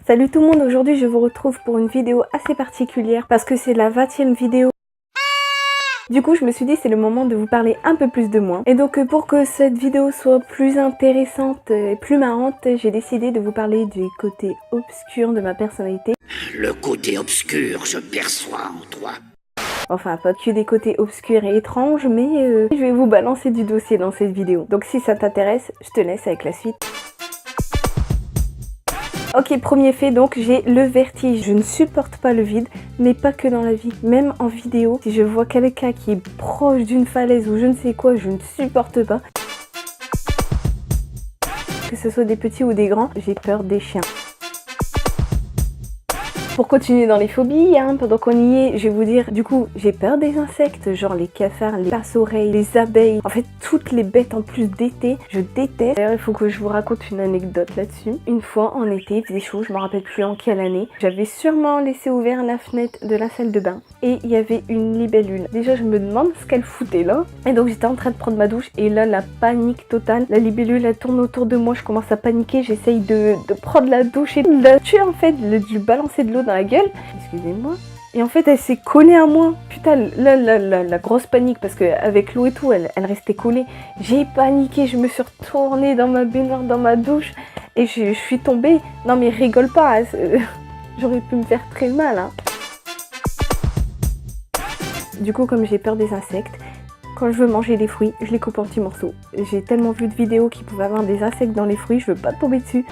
Salut tout le monde, aujourd'hui je vous retrouve pour une vidéo assez particulière parce que c'est la 20e vidéo. Du coup je me suis dit c'est le moment de vous parler un peu plus de moi. Et donc pour que cette vidéo soit plus intéressante et plus marrante, j'ai décidé de vous parler du côté obscur de ma personnalité. Le côté obscur, je perçois en toi. Enfin pas que des côtés obscurs et étranges, mais je vais vous balancer du dossier dans cette vidéo. Donc si ça t'intéresse, je te laisse avec la suite. Ok, premier fait, donc j'ai le vertige. Je ne supporte pas le vide, mais pas que dans la vie. Même en vidéo, si je vois quelqu'un qui est proche d'une falaise ou je ne sais quoi, je ne supporte pas. Que ce soit des petits ou des grands, j'ai peur des chiens. Pour continuer dans les phobies, pendant qu'on y est, je vais vous dire, du coup, j'ai peur des insectes, genre les cafards, les passes-oreilles, les abeilles, en fait, toutes les bêtes en plus d'été, je déteste. D'ailleurs, il faut que je vous raconte une anecdote là-dessus. Une fois, en été, il faisait chaud, je me rappelle plus en quelle année, j'avais sûrement laissé ouvert la fenêtre de la salle de bain et il y avait une libellule. Déjà, je me demande ce qu'elle foutait là. Et donc, j'étais en train de prendre ma douche et là, la panique totale. La libellule, elle tourne autour de moi, je commence à paniquer, j'essaye de prendre la douche et de la tuer en fait, de lui balancer de l'eau dans la gueule, excusez-moi, et en fait elle s'est collée à moi. Putain, la grosse panique parce qu'avec l'eau et tout, elle restait collée. J'ai paniqué, je me suis retournée dans ma baignoire, dans ma douche et je suis tombée. Non mais rigole pas, j'aurais pu me faire très mal. Du coup, comme j'ai peur des insectes, quand je veux manger des fruits, je les coupe en petits morceaux. J'ai tellement vu de vidéos qui pouvaient avoir des insectes dans les fruits, je veux pas tomber dessus.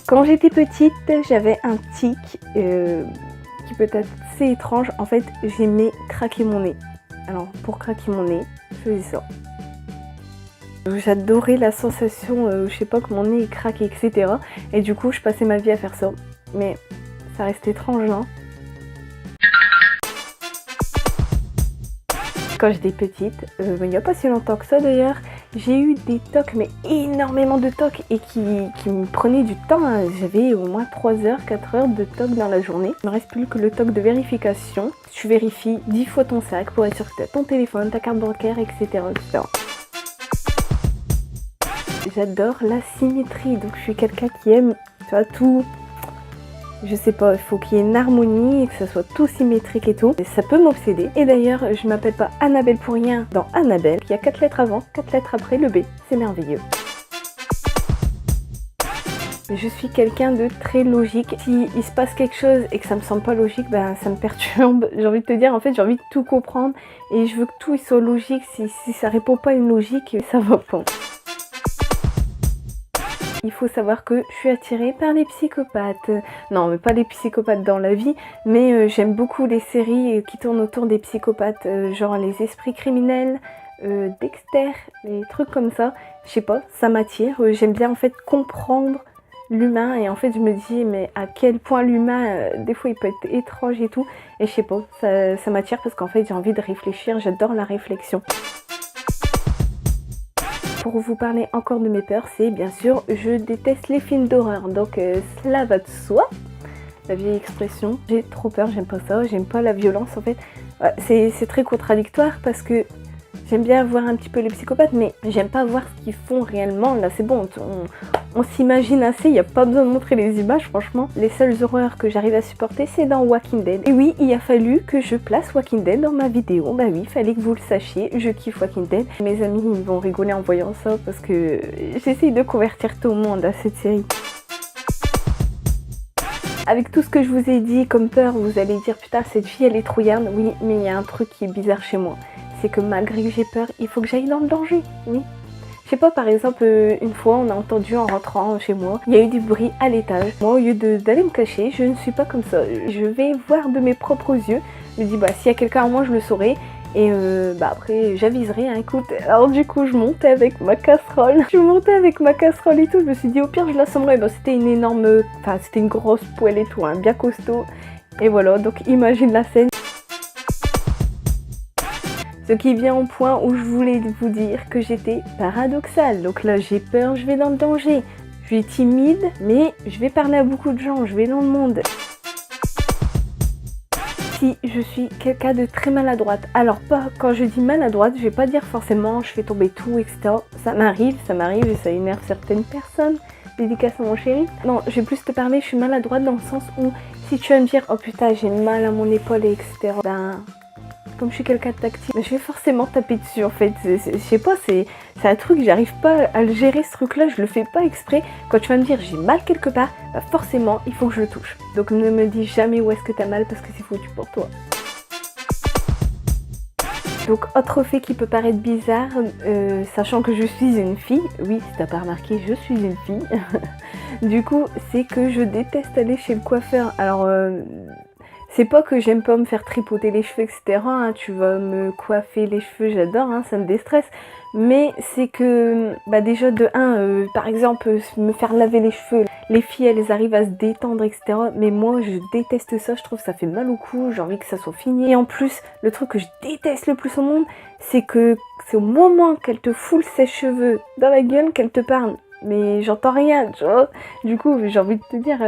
Quand j'étais petite, j'avais un tic qui peut être assez étrange. En fait, j'aimais craquer mon nez. Alors, pour craquer mon nez, je faisais ça. J'adorais la sensation, je sais pas, que mon nez craque, etc. Et du coup, je passais ma vie à faire ça. Mais ça reste étrange, non ? Quand j'étais petite, il n'y a pas si longtemps que ça d'ailleurs, j'ai eu des tocs, mais énormément de tocs, et qui me prenaient du temps. J'avais au moins 3 heures, 4 heures de tocs dans la journée. Il ne me reste plus que le toc de vérification. Tu vérifies 10 fois ton sac pour être sûr que tu as ton téléphone, ta carte bancaire, etc. etc. J'adore la symétrie, donc je suis quelqu'un qui aime, tu vois, tout. Je sais pas, il faut qu'il y ait une harmonie et que ça soit tout symétrique et tout. Et ça peut m'obséder. Et d'ailleurs, je m'appelle pas Annabelle pour rien dans Annabelle. Il y a 4 lettres avant, 4 lettres après le B. C'est merveilleux. Je suis quelqu'un de très logique. Si il se passe quelque chose et que ça me semble pas logique, ben ça me perturbe. J'ai envie de te dire, en fait, j'ai envie de tout comprendre. Et je veux que tout soit logique. Si ça répond pas à une logique, ça va pas. Il faut savoir que je suis attirée par les psychopathes. Non, mais pas les psychopathes dans la vie, mais j'aime beaucoup les séries qui tournent autour des psychopathes, genre les esprits criminels, Dexter, les trucs comme ça. Je sais pas, ça m'attire. J'aime bien en fait comprendre l'humain et en fait je me dis mais à quel point l'humain, des fois il peut être étrange et tout. Et je sais pas, ça m'attire parce qu'en fait j'ai envie de réfléchir, j'adore la réflexion. Pour vous parler encore de mes peurs, c'est bien sûr, je déteste les films d'horreur, donc cela va de soi, la vieille expression. J'ai trop peur, j'aime pas ça, j'aime pas la violence en fait. Ouais, c'est très contradictoire parce que j'aime bien voir un petit peu les psychopathes, mais j'aime pas voir ce qu'ils font réellement. Là c'est bon, on s'imagine assez, il n'y a pas besoin de montrer les images franchement. Les seules horreurs que j'arrive à supporter, c'est dans Walking Dead. Et oui, il a fallu que je place Walking Dead dans ma vidéo. Bah oui, il fallait que vous le sachiez, je kiffe Walking Dead. Mes amis ils vont rigoler en voyant ça parce que j'essaye de convertir tout le monde à cette série. Avec tout ce que je vous ai dit comme peur, vous allez dire putain cette fille elle est trouillarde. Oui, mais il y a un truc qui est bizarre chez moi. C'est que malgré que j'ai peur, il faut que j'aille dans le danger, oui. Je sais pas, par exemple, une fois on a entendu en rentrant chez moi, il y a eu du bruit à l'étage. Moi, au lieu d'aller me cacher, je ne suis pas comme ça. Je vais voir de mes propres yeux. Je me dis, bah s'il y a quelqu'un en moi, je le saurai. Et bah après, j'aviserai, écoute. Alors du coup, je montais avec ma casserole. Je montais avec ma casserole et tout. Je me suis dit, au pire, je l'assommerai. Bah c'était une énorme... Enfin, c'était une grosse poêle et tout, bien costaud. Et voilà, donc imagine la scène. Ce qui vient au point où je voulais vous dire que j'étais paradoxale. Donc là j'ai peur, je vais dans le danger. Je suis timide, mais je vais parler à beaucoup de gens, je vais dans le monde. si je suis quelqu'un de très maladroite. Alors pas quand je dis maladroite, je vais pas dire forcément je fais tomber tout, etc. Ça m'arrive et ça énerve certaines personnes. Dédicace à mon chéri. Non, je vais plus te parler, je suis maladroite dans le sens où si tu vas me dire oh putain j'ai mal à mon épaule, etc. Ben comme je suis quelqu'un de tactile, je vais forcément taper dessus en fait. Je sais pas, c'est un truc, j'arrive pas à le gérer ce truc là, je le fais pas exprès. Quand tu vas me dire j'ai mal quelque part, bah forcément il faut que je le touche. Donc ne me dis jamais où est-ce que t'as mal parce que c'est foutu pour toi. Donc autre fait qui peut paraître bizarre, sachant que je suis une fille, oui si t'as pas remarqué je suis une fille, du coup c'est que je déteste aller chez le coiffeur. Alors c'est pas que j'aime pas me faire tripoter les cheveux, etc. Hein, tu vas me coiffer les cheveux, j'adore, hein, ça me déstresse. Mais c'est que, bah déjà de 1, par exemple, me faire laver les cheveux. Les filles, elles arrivent à se détendre, etc. Mais moi, je déteste ça, je trouve que ça fait mal au cou, j'ai envie que ça soit fini. Et en plus, le truc que je déteste le plus au monde, c'est que c'est au moment qu'elle te foule ses cheveux dans la gueule qu'elle te parle. Mais j'entends rien, tu vois. Du coup, j'ai envie de te dire,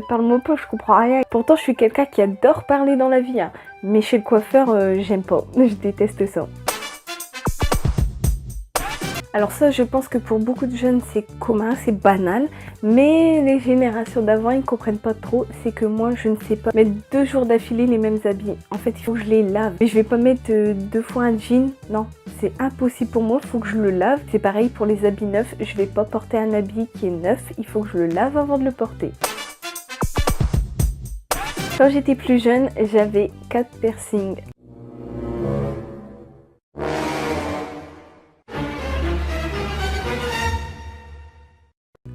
parle-moi pas, je comprends rien. Pourtant, je suis quelqu'un qui adore parler dans la vie, hein. Mais chez le coiffeur, j'aime pas. Je déteste ça. Alors ça, je pense que pour beaucoup de jeunes, c'est commun, c'est banal. Mais les générations d'avant, ils comprennent pas trop. C'est que moi, je ne sais pas mettre 2 jours d'affilée les mêmes habits. En fait, il faut que je les lave. Mais je vais pas mettre 2 fois un jean. Non, c'est impossible pour moi, il faut que je le lave. C'est pareil pour les habits neufs. Je vais pas porter un habit qui est neuf. Il faut que je le lave avant de le porter. Quand j'étais plus jeune, j'avais 4 piercings.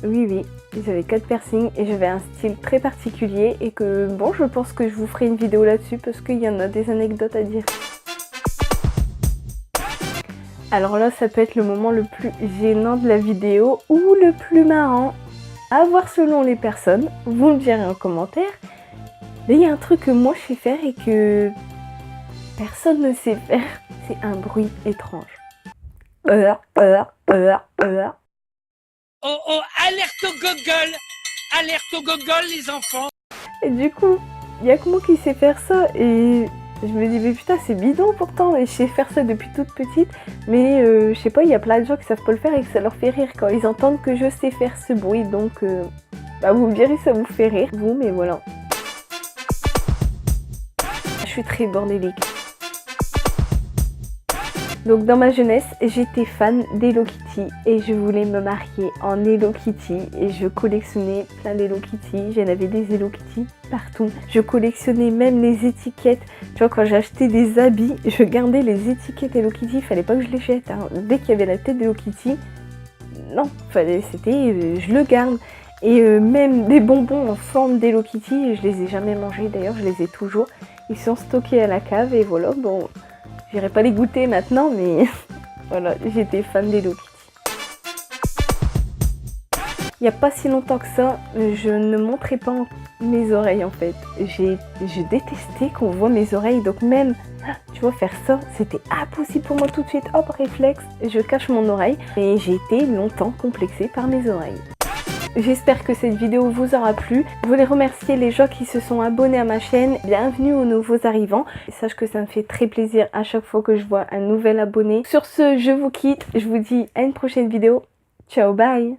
Oui, j'avais 4 piercings et j'avais un style très particulier et que bon, je pense que je vous ferai une vidéo là-dessus parce qu'il y en a des anecdotes à dire. Alors là, ça peut être le moment le plus gênant de la vidéo ou le plus marrant, à voir selon les personnes, vous me direz en commentaire. Mais il y a un truc que moi je sais faire et que personne ne sait faire, c'est un bruit étrange. Oh oh, alerte au gogol! Alerte au gogol les enfants! Et du coup, il y a que moi qui sais faire ça et je me dis mais putain c'est bidon pourtant et je sais faire ça depuis toute petite mais je sais pas, il y a plein de gens qui savent pas le faire et que ça leur fait rire quand ils entendent que je sais faire ce bruit donc bah vous me direz ça vous fait rire vous mais voilà. Je suis très bordélique. Donc dans ma jeunesse, j'étais fan d'Hello Kitty et je voulais me marier en Hello Kitty et je collectionnais plein d'Hello Kitty, j'en avais des Hello Kitty partout. Je collectionnais même les étiquettes, tu vois quand j'achetais des habits, je gardais les étiquettes Hello Kitty, il fallait pas que je les jette, hein. Dès qu'il y avait la tête d'Hello Kitty, non, je le garde. Et même des bonbons en forme d'Hello Kitty, je les ai jamais mangés d'ailleurs, je les ai toujours. Ils sont stockés à la cave et voilà, bon... J'irai pas les goûter maintenant, mais voilà, j'étais fan d'Hello Kitty. Il n'y a pas si longtemps que ça, je ne montrais pas mes oreilles en fait. Je détestais qu'on voit mes oreilles, donc même, tu vois, faire ça, c'était impossible pour moi tout de suite. Hop, réflexe, je cache mon oreille. Et j'ai été longtemps complexée par mes oreilles. J'espère que cette vidéo vous aura plu. Je voulais remercier les gens qui se sont abonnés à ma chaîne. Bienvenue aux nouveaux arrivants. Sache que ça me fait très plaisir à chaque fois que je vois un nouvel abonné. Sur ce, je vous quitte. Je vous dis à une prochaine vidéo. Ciao, bye!